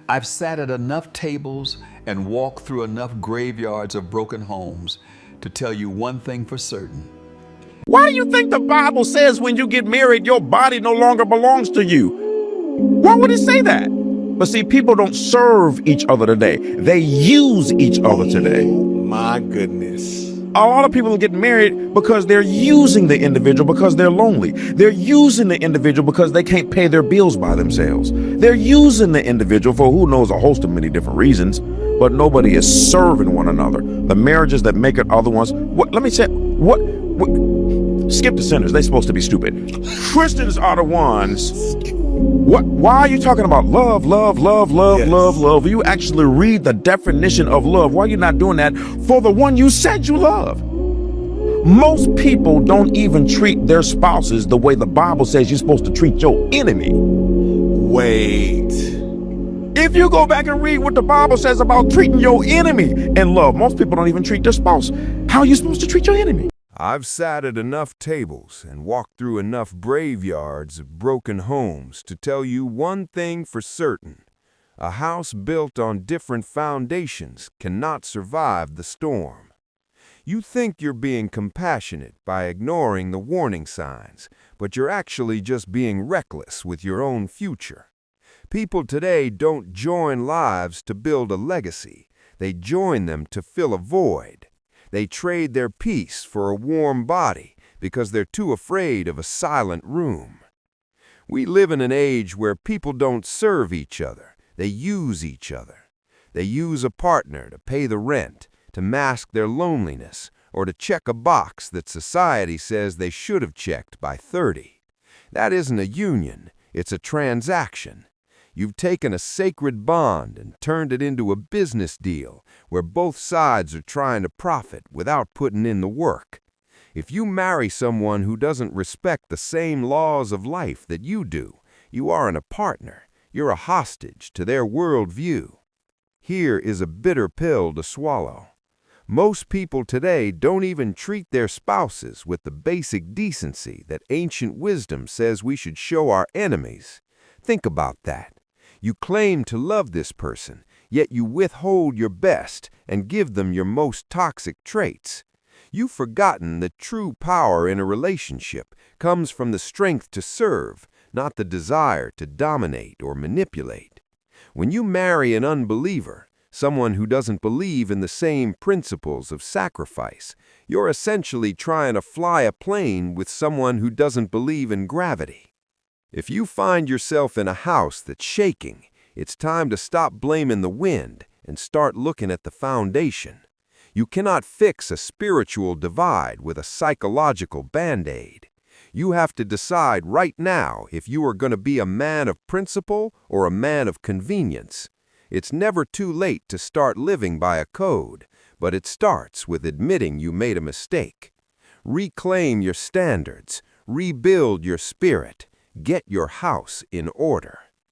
I've sat at enough tables and walked through enough graveyards of broken homes to tell you one thing for certain. Why do you think the Bible says when you get married, your body no longer belongs to you? Why would it say that? But see, people don't serve each other today. They use each other today. My goodness. A lot of people get married because they're using the individual because they're lonely. They're using the individual because they can't pay their bills by themselves. They're using the individual for who knows a host of many different reasons, but nobody is serving one another. The marriages that make it other ones, skip the sinners. They're supposed to be stupid. Christians are the ones. Why are you talking about love, love, love, love, Yes. love, love? You actually read the definition of love. Why are you not doing that for the one you said you love? Most people don't even treat their spouses the way the Bible says you're supposed to treat your enemy. Wait. If you go back and read what the Bible says about treating your enemy in love, most people don't even treat their spouse. How are you supposed to treat your enemy? I've sat at enough tables and walked through enough graveyards of broken homes to tell you one thing for certain. A house built on different foundations cannot survive the storm. You think you're being compassionate by ignoring the warning signs, but you're actually just being reckless with your own future. People today don't join lives to build a legacy. They join them to fill a void. They trade their peace for a warm body because they're too afraid of a silent room. We live in an age where people don't serve each other. They use each other. They use a partner to pay the rent, to mask their loneliness, or to check a box that society says they should have checked by 30. That isn't a union, it's a transaction. You've taken a sacred bond and turned it into a business deal where both sides are trying to profit without putting in the work. If you marry someone who doesn't respect the same laws of life that you do, you aren't a partner. You're a hostage to their worldview. Here is a bitter pill to swallow. Most people today don't even treat their spouses with the basic decency that ancient wisdom says we should show our enemies. Think about that. You claim to love this person, yet you withhold your best and give them your most toxic traits. You've forgotten that true power in a relationship comes from the strength to serve, not the desire to dominate or manipulate. When you marry an unbeliever, someone who doesn't believe in the same principles of sacrifice, you're essentially trying to fly a plane with someone who doesn't believe in gravity. If you find yourself in a house that's shaking, it's time to stop blaming the wind and start looking at the foundation. You cannot fix a spiritual divide with a psychological band-aid. You have to decide right now if you are going to be a man of principle or a man of convenience. It's never too late to start living by a code, but it starts with admitting you made a mistake. Reclaim your standards, rebuild your spirit, get your house in order.